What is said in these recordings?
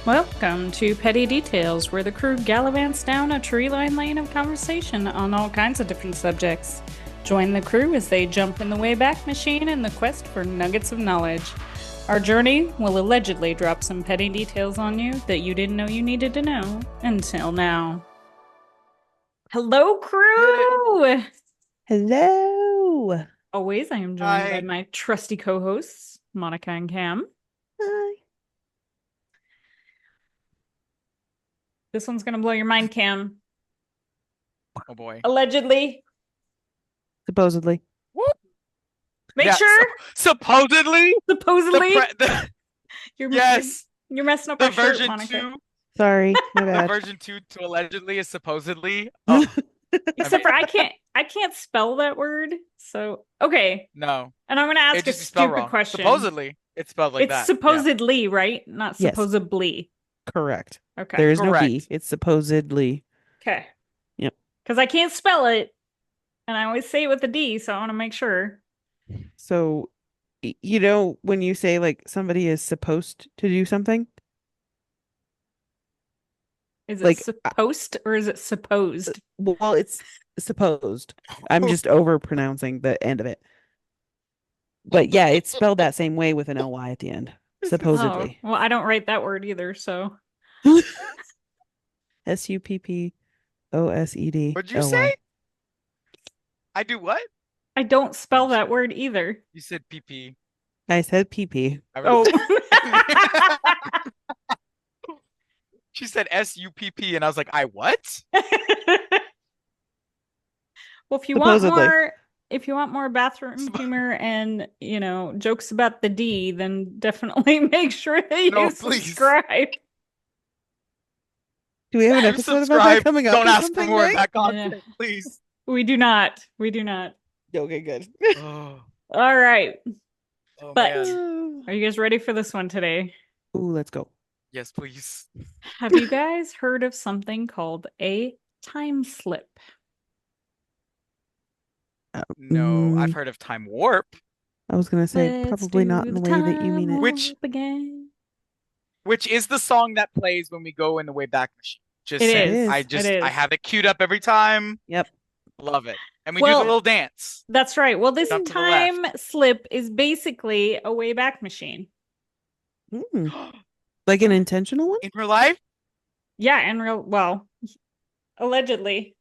Welcome to Petty Details, where the crew gallivants down a tree-lined lane of conversation on all kinds of different subjects. Join the crew as they jump in the Wayback Machine in the quest for nuggets of knowledge. Our journey will allegedly drop some petty details on you that you didn't know you needed to know until now. Hello, crew! Hello. Always, I am joined by my trusty co-hosts, Monica and Cam. Hi. This one's gonna blow your mind, Cam. Oh boy. Allegedly. Supposedly. Make sure. Supposedly. Supposedly. Yes. You're messing up The our shirt, version Monica. 2. Sorry, my The bad. version 2 to allegedly is supposedly. Oh, Except for I can't spell that word. So okay. no. And I'm gonna ask It a just is spelled stupid wrong. question. Supposedly, it's spelled like that. It's supposedly, right? Not Yes. supposedly. Correct. Okay. There is no B. Correct. It's supposedly. Okay. Yep. Because I can't spell it, and I always say it with a D, so I want to make sure. So, you know, when you say like somebody is supposed to do something, Is it like, supposed or is it supposed? well, it's supposed. I'm just over pronouncing the end of it. But yeah, it's spelled that same way with an LY at the end. Supposedly. Oh, well, I don't write that word either, so. Supposed. What'd you say? I do what? I don't spell that word either. You said PP. I said PP. Oh. She said SUPP, and I was like, I what? Well, if you want more bathroom humor and, jokes about the D, then definitely make sure that you subscribe. Do we have an episode about that coming up? Don't ask for more of that content, please. We do not. Okay, good. All right. Oh, but man. Are you guys ready for this one today? Ooh, let's go. Yes, please. Have you guys heard of something called a time slip? No, I've heard of time warp. I was gonna say probably not in the way that you mean it. Which is the song that plays when we go in the Wayback Machine. Just it saying. is. I have it queued up every time. Yep. Love it. And we do the little dance. That's right. Well, this time slip is basically a Wayback Machine. Like an intentional one? In real life? Yeah, well, allegedly.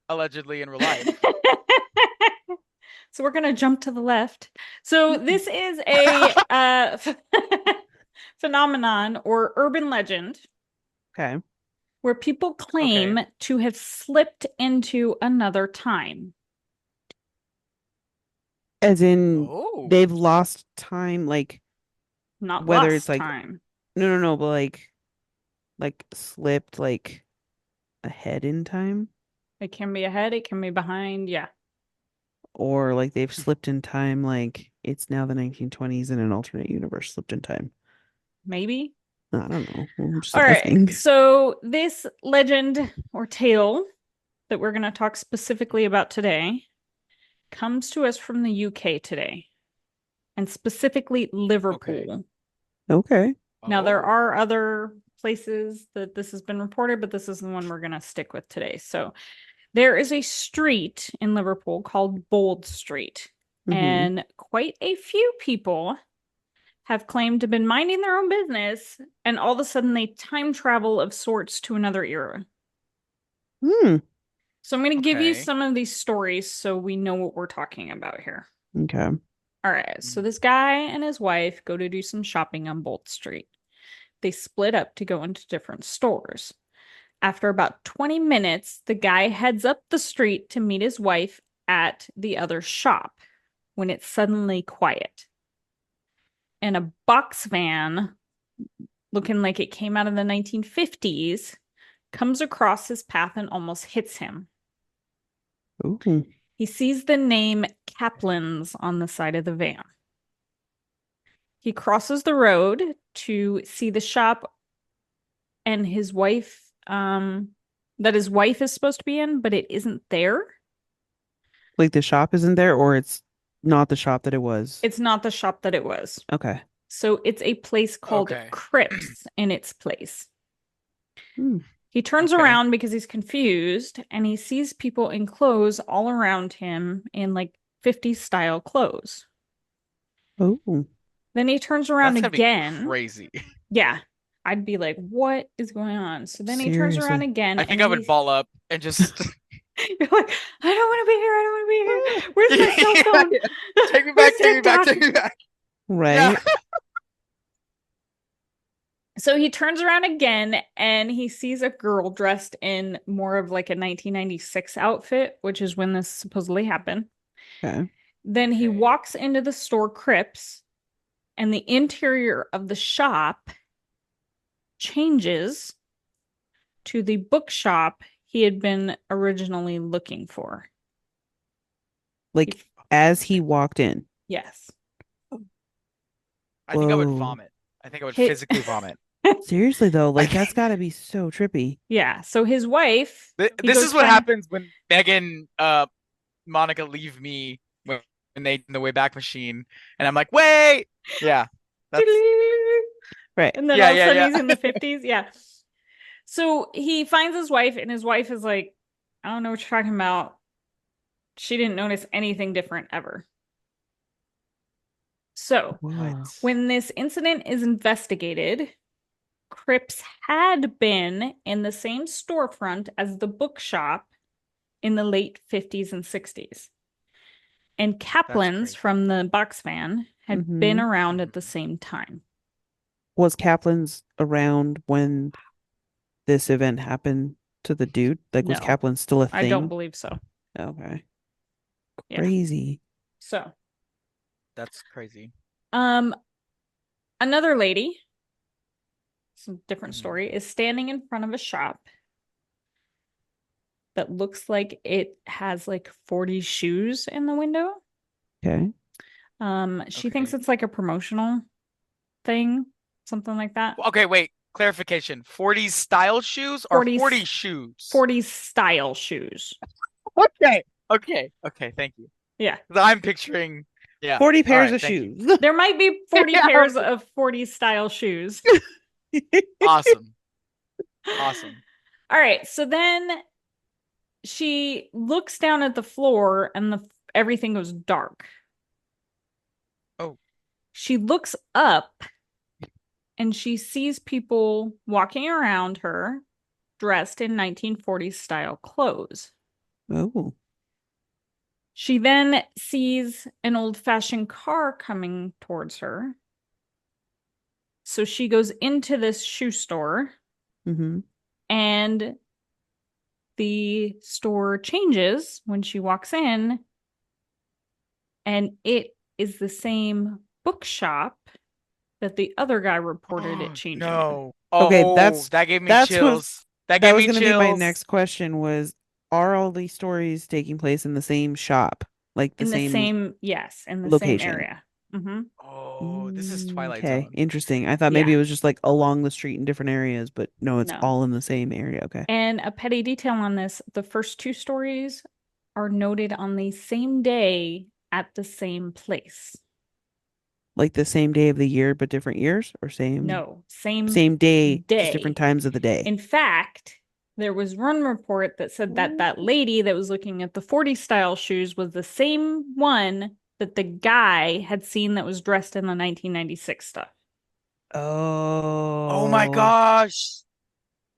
Allegedly in real life. So we're going to jump to the left. So this is a phenomenon or urban legend. Okay. Where people claim to have slipped into another time. As in they've lost time, like not whether lost it's like time. No, but like slipped like ahead in time. It can be ahead, it can be behind, yeah. Or like they've slipped in time, like it's now the 1920s in an alternate universe slipped in time. Maybe. I don't know. All right. So this legend or tale that we're going to talk specifically about today comes to us from the UK today, and specifically Liverpool. Okay. Now, there are other places that this has been reported, but this is the one we're going to stick with today. So there is a street in Liverpool called Bold Street, and quite a few people have claimed to have been minding their own business, and all of a sudden they time travel of sorts to another era. So I'm going to give you some of these stories so we know what we're talking about here. Okay. All right. So this guy and his wife go to do some shopping on Bolt Street. They split up to go into different stores. After about 20 minutes, the guy heads up the street to meet his wife at the other shop when it's suddenly quiet. And a box van, looking like it came out of the 1950s, comes across his path and almost hits him. Ooh. He sees the name Kaplan's on the side of the van. He crosses the road to see the shop and his wife, that his wife is supposed to be in, but it isn't there. Like the shop isn't there, or it's not the shop that it was? It's not the shop that it was. Okay. So it's a place called Okay. Crips in its place. Hmm. He turns Okay. around because he's confused and he sees people in clothes all around him in like 50s style clothes. Oh, Then he turns around That's gotta be again. crazy. Yeah. I'd be like, what is going on? So then he turns around seriously. again I and think I would he's ball up and just you're like, I don't want to be here. I don't want to be here. Where's my cell Yeah, phone? yeah. Take me Where's back, take me back, TikTok? take me back. Yeah. Right. So he turns around again and he sees a girl dressed in more of like a 1996 outfit, which is when this supposedly happened. Okay. Then he Okay. walks into the store Crips and the interior of the shop changes to the bookshop he had been originally looking for. Like as he walked in. Yes. I think I would Whoa. vomit. I think I would Hit. physically vomit. Seriously though, I like that's think gotta be so trippy. Yeah. So his wife, he this goes is what from, happens when Megan Monica leave me when they in the way back machine and I'm like, wait. Yeah. That's Right. and then yeah, all of a yeah, sudden yeah. he's in the 50s. Yeah. So he finds his wife, and his wife is like, I don't know what you're talking about. She didn't notice anything different ever. So Whoa. What? when this incident is investigated, Cripps had been in the same storefront as the bookshop in the late 50s and 60s. And That's Kaplan's crazy. from the box fan had been Hmm. around at the Mhm. same time. Was Kaplan's around when this event happened to the dude? Like was No, Kaplan still a I don't thing? believe so. Okay. Yeah. Crazy. So, That's crazy. um, another lady, it's a different Mhm. story, is standing in front of a shop that looks like it has like 40 shoes in the window. Okay. She thinks Okay. it's like a promotional thing, something like that. Okay, wait. Clarification. 40s style shoes or 40 40 shoes? 40 style shoes. Okay. Okay. Okay, thank you. Yeah. 'Cause I'm picturing yeah. 40 All pairs right, of thank you. shoes. There might be 40 Yeah, pairs of 40 style shoes. awesome. Awesome. All right. So then she looks down at the floor and everything goes dark. Oh, She looks up and she sees people walking around her dressed in 1940s style clothes. Oh. She then sees an old-fashioned car coming towards her. So she goes into this shoe store Mm-hmm. and the store changes when she walks in, and it is the same bookshop that the other guy reported it changing in. no. Okay, Oh, that gave me that's what chills. That that gave was me gonna be my chills. next question was are all these stories taking place in the same shop? Like the In the same same, yes, in the same location? area. Hmm. Oh, this is Twilight Okay, Zone. interesting. I thought maybe Yeah, it was just like along the street in different areas, but no, it's no. all in the same area. Okay. And a petty detail on this, the first two stories are noted on the same day at the same place. Like the same day of the year, but different years, or same No, same same day, just different day. times of the day. In fact, there was one report that said that that lady that was looking at the 40 style shoes was the same one that the guy had seen that was dressed in the 1996 stuff. Oh my Oh, gosh.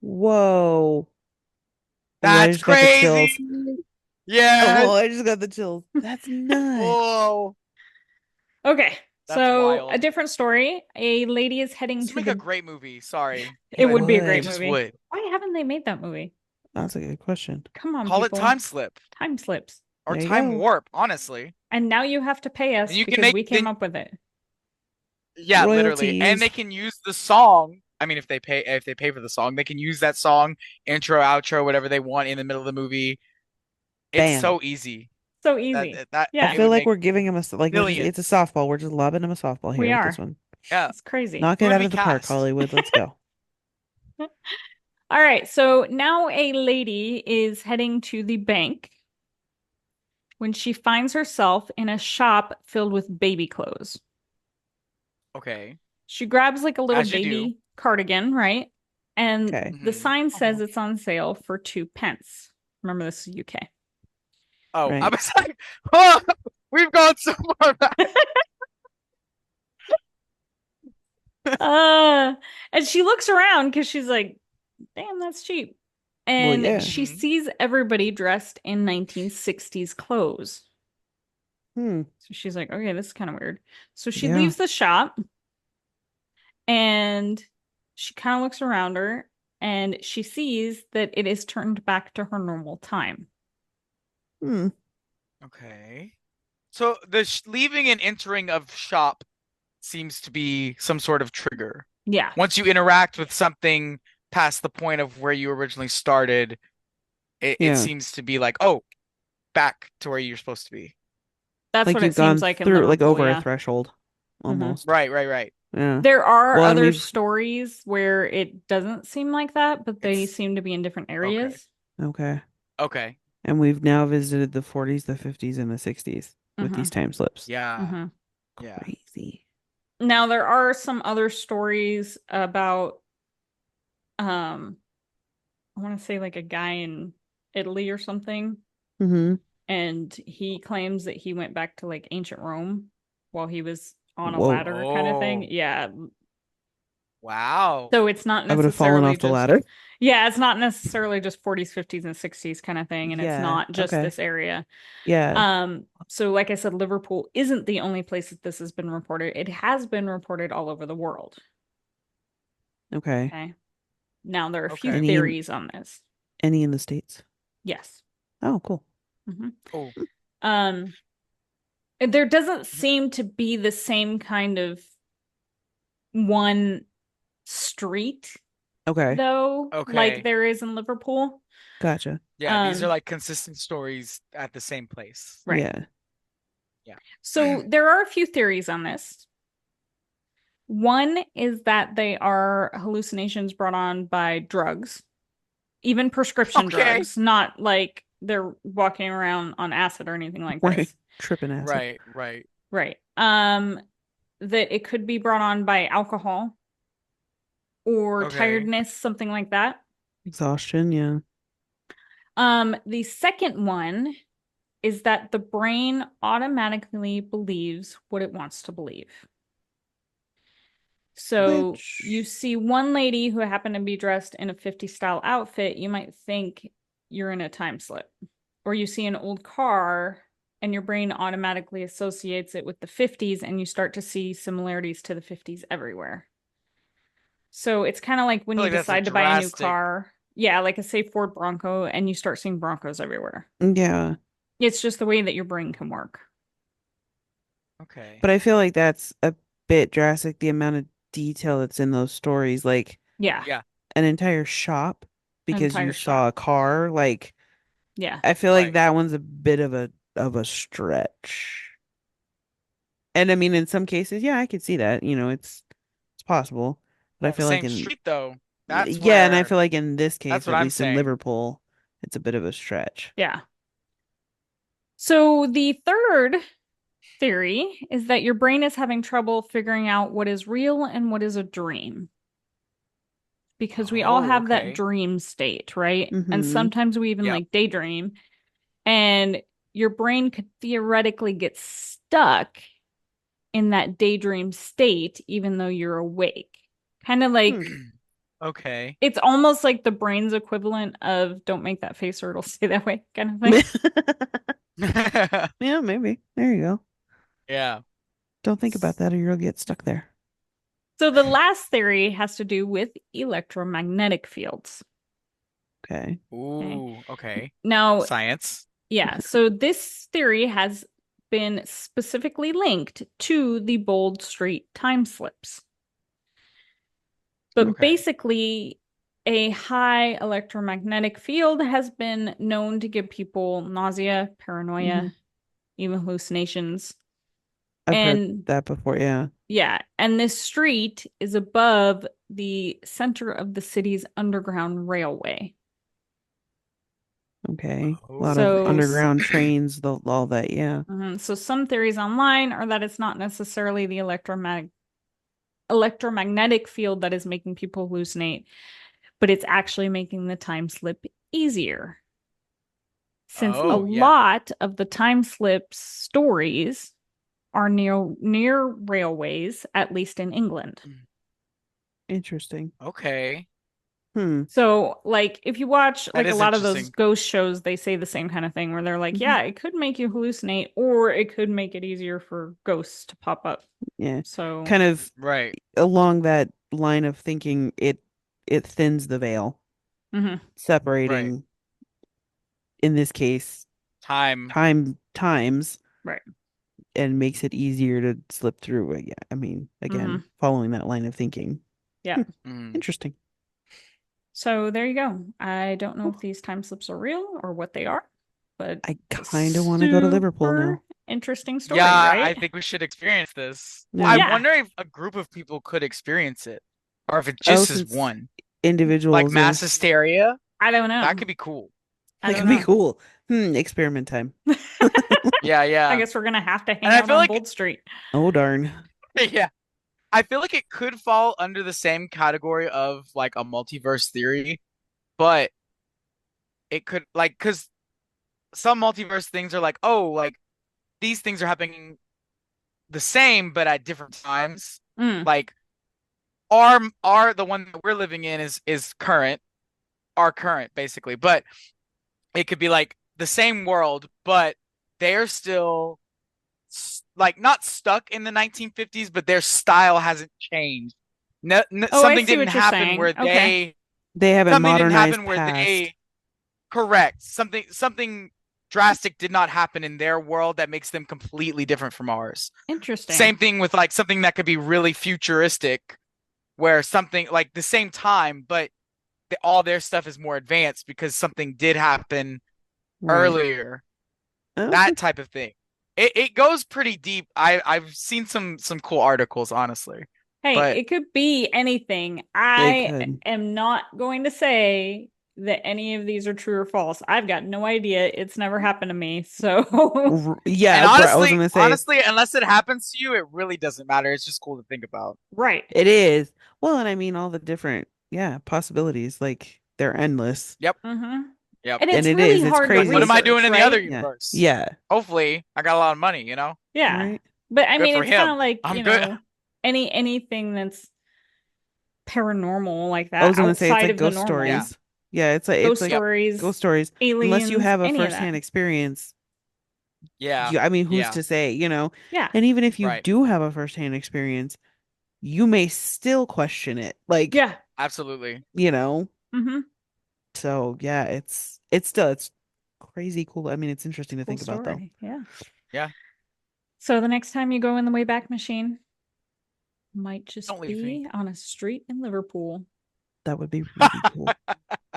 whoa. Oh, I That's just got the crazy. chills. Yes. Oh, I just got the chills. That's nuts. Whoa. Okay, That's so a wild. different story. A lady is heading This would to make a the. great movie. Sorry, It It but would be a it great would. just movie. would. Why haven't they made that movie? That's a good question. Come on, Call it people. time slip Time slips. or There you time go. warp, honestly. And now you have to pay Then us you can because make we came then up with it. yeah, literally. And Royalties. they can use the song. I mean, if they pay for the song, they can use that song, intro, outro, whatever they want in the middle of the movie. It's Bam. so easy. So That easy. that I Yeah, it feel would like make we're giving him like we're just it's a millions. softball. We're just lobbing him a softball we here with this are. one. Yeah. It's crazy. Knock Who it would out we of the park, cast? Hollywood. Let's go. All right, so now a lady is heading to the bank when she finds herself in a shop filled with baby clothes. Okay. She grabs like a little As you do. baby cardigan, right? And Okay. the Hmm. sign says Oh. it's on sale for 2 pence. Remember, this is UK. Oh, I Right. was like, oh, we've gone so far back. Uh, and she looks around because she's like, damn, that's cheap. Well, And yeah. she Hmm. sees everybody dressed in 1960s clothes. Hmm. So she's like, okay, this is kind of weird. So she Yeah. leaves the shop and she kind of looks around her and she sees that it is turned back to her normal time. Hmm. Okay. So the leaving and entering of shop seems to be some sort of trigger. Yeah, Once you interact with something past the point of where you originally started, it Yeah. seems to be like, oh, back to where you're supposed to be. that's Like what it you've seems gone like in through, like Liverpool. over a Yeah. threshold, hmm almost. Right, right, right. Yeah. There are Well, and other we've stories where it doesn't seem like that, but they It's seem to be in different okay. areas. okay, Okay. and we've now visited the 40s, the 50s, and the 60s with hmm these time slips. Yeah. hmm Yeah. Crazy. Now there are some other stories about um I want to say like a guy in Italy or something, Mm-hmm. and he claims that he went back to like ancient Rome while he was on a Whoa. ladder kind of thing. Oh, Yeah. wow. So it's not I would have fallen necessarily off the just ladder. yeah, it's not necessarily just 40s, 50s and 60s kind of thing, and it's Yeah. not just Okay. this area. Yeah. So like I said, Liverpool isn't the only place that this has been reported. It has been reported all over the world. Okay. Okay. Now there are a few Okay. Any in theories on this. any in the States? Yes. Oh, cool. hmm Oh, Um, there doesn't seem to be the same kind of one street Okay. though, like okay. there is in Liverpool. Gotcha. Yeah, these are Um, like consistent stories at the same place. right. Yeah. Yeah. So there are a few theories on this. One is that they are hallucinations brought on by drugs, even prescription Okay. drugs, not like they're walking around on acid or anything like Right. this. Tripping acid. Right, right. Right. That it could be brought on by alcohol or Okay. tiredness, something like that. Exhaustion. Yeah. The second one is that the brain automatically believes what it wants to believe. So you Which. see one lady who happened to be dressed in a 50s style outfit, you might think you're in a time slip. Or you see an old car and your brain automatically associates it with the 50s and you start to see similarities to the 50s everywhere. So it's kind of like I when feel you like that's a decide to buy a new drastic. car. Yeah, like a say Ford Bronco and you start seeing Broncos everywhere. Yeah. It's just the way that your brain can work. Okay. But I feel like that's a bit drastic, the amount of detail that's in those stories. Like Yeah, Yeah, an entire shop an because you entire saw shop. a car. Like Yeah. I feel like right. that one's a bit of a stretch. And I mean, in some cases, yeah, I could see that. It's possible. But I The feel like same in street though. That's yeah, and I where feel like in this that's case, what at I'm least in saying. Liverpool, it's a bit of a stretch. Yeah. So the third theory is that your brain is having trouble figuring out what is real and what is a dream. Because we all Oh, have that okay. dream state, right? And Mm-hmm. sometimes we even Yep. like daydream, and your brain could theoretically get stuck in that daydream state, even though you're awake. Kind of Hmm. like Okay. it's almost like the brain's equivalent of don't make that face or it'll stay that way kind of thing. Yeah, maybe. There you go. Yeah. Don't think about that or you'll get stuck there. So the last theory has to do with electromagnetic fields. Okay. Okay. Ooh, okay. Now, Science. yeah, so this theory has been specifically linked to the Bold Street time slips. But Okay. basically, a high electromagnetic field has been known to give people nausea, Hmm. paranoia, even hallucinations. I've heard And that before. Yeah. yeah, and this street is above the center of the city's underground railway. Okay. A lot of So, Oh. underground trains, all that. Yeah. so some theories online are that it's not necessarily the electromagnetic. electromagnetic field that is making people hallucinate, but it's actually making the time slip easier. Since a Oh, yeah. lot of the time slip stories are near railways, at least in England. Interesting. Okay. So, like, if you watch That like a is lot of those interesting. ghost shows, they say the same kind of thing where they're like, yeah, it could make you hallucinate, or it could make it easier for ghosts to pop up. Yeah. So, Kind of Right. along that line of thinking, it thins the veil, mhm, Right. separating, in this case, Time. times, right. and makes it easier to slip through. Yeah, I mean, again, following that line of thinking. Yeah. Interesting. So there you go. I don't know if these time slips are real or what they are, but I kind of want to go to Liverpool now. super interesting story, Yeah, right? I think we should experience this. Yeah. I Yeah. wonder if a group of people could experience it, or if it Oh, just is since one. individuals, Like mass hysteria. I don't know. That could be cool. I that don't could be know. cool. Experiment time. Yeah, I yeah. guess we're gonna have to hang And I out feel on like, Bold Street. Oh darn. yeah, I feel like it could fall under the same category of like a multiverse theory, but it could like because some multiverse things are like, oh, like these things are happening the same but at different times. Mm. Like our the one that we're living in is current, our current basically, but it could be like the same world, but they're still like not stuck in the 1950s, but their style hasn't changed. No, Oh, I something see didn't what you're happen saying. where Okay. They haven't something didn't modernized happen where past. correct, something drastic did not happen in their world that makes them completely different from ours. Interesting. Same thing with like something that could be really futuristic, where something like the same time, but all their stuff is more advanced because something did happen Right. earlier. Okay. That type of thing. It goes pretty deep. I've seen some cool articles, honestly. Hey, But it could be anything. It I could. am not going to say that any of these are true or false. I've got no idea. It's never happened to me. So, Yeah, and I was honestly, gonna say unless it happens to you, it really doesn't matter. It's just cool to think about. right. it is. Well, and I mean all the different, possibilities, like they're endless. Yep. Mm-hmm. Yep. And And it's it really is. It's hard to crazy. What am I research, doing in the other right? Yeah. universe? Yeah. Hopefully, I got a lot of money, you know? Yeah. Right. But I Good mean, for it's kind him. of like, I'm good. anything that's paranormal like I that was gonna say it's outside like of the ghost normal. Yeah. stories. Yeah, it's like Ghost it's like Yep. stories, ghost stories. Unless you aliens, have a any of firsthand that. experience, Yeah. I mean, who's Yeah. to say, Yeah. And even if you Right. do have a firsthand experience, you may still question it. Like, Yeah. Absolutely. Mm-hmm. So yeah, it's crazy cool. I mean, it's interesting to Cool think about though. story. Yeah. Yeah. So the next time you go in the Wayback Machine, might just Don't leave me. be on a street in Liverpool. That would be really cool.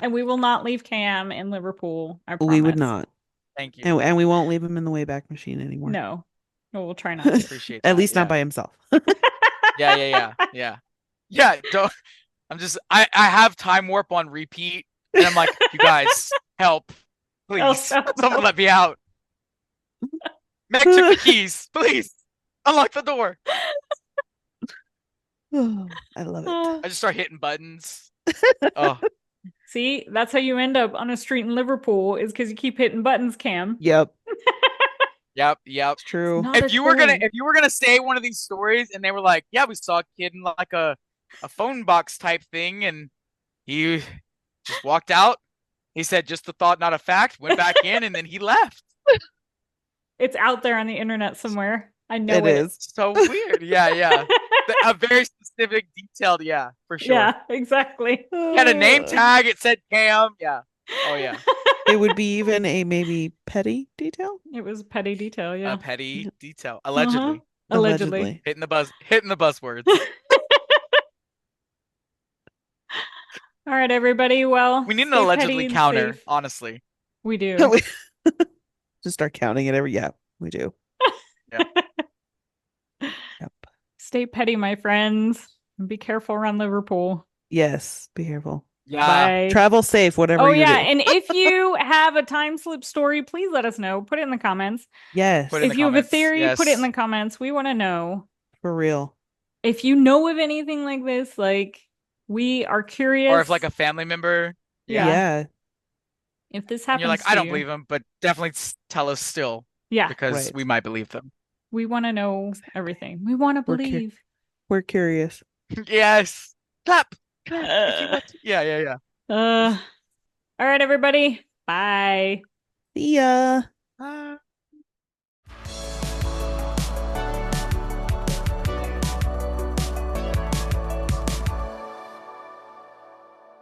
And we will not leave Cam in Liverpool. I promise. We would not. Thank you. And we won't leave him in the Wayback Machine anymore. No. No, we'll try not to. Appreciate that. At least Yeah. not by himself. Yeah. Yeah, don't I have Time Warp on repeat and I'm like, you guys, help. Please. no. Someone let me out. Meg took the keys. Please. Unlock the door. I love it. I just start hitting buttons. Oh, See, that's how you end up on a street in Liverpool is because you keep hitting buttons, Cam. Yep, yep. it's true. Not a If you were toy. gonna say one of these stories and they were like, yeah, we saw a kid in like a phone box type thing and he just walked out. He said just a thought, not a fact, went back in and then he left. It's out there on the internet somewhere. I know It it. is. So weird. Yeah. A very specific, detailed, yeah, for sure. Yeah, exactly. He had a name tag, it said Cam. Yeah. Oh yeah. It would be even a maybe petty detail. It was petty detail, yeah. A petty detail. Allegedly. Allegedly. Hitting the buzzwords. All right, everybody. Well, We need an stay petty allegedly and counter, safe. honestly. We do. Just start counting it every. Yeah, we do. Yep. Stay petty, my friends. And be careful around Liverpool. Yes. Be careful. Yeah. Bye. Travel safe. Whatever. Oh, you yeah. do. And if you have a time slip story, please let us know. Put it in the comments. Yes. Put it in If the you have a comments. theory, put it in Yes. the comments. We want to know. For real. if you know of anything like this, like we are Or if curious. like a family member, yeah, Yeah. Yeah, If this and you're like, happens I to don't you, believe them, but definitely tell us still yeah, because right. we might believe them. we want to know everything. We want to We're cu believe. we're curious. Yes. Clap, clap if you Uh, want to. Yeah, yeah, yeah. all right, everybody. Bye. See ya. Ah.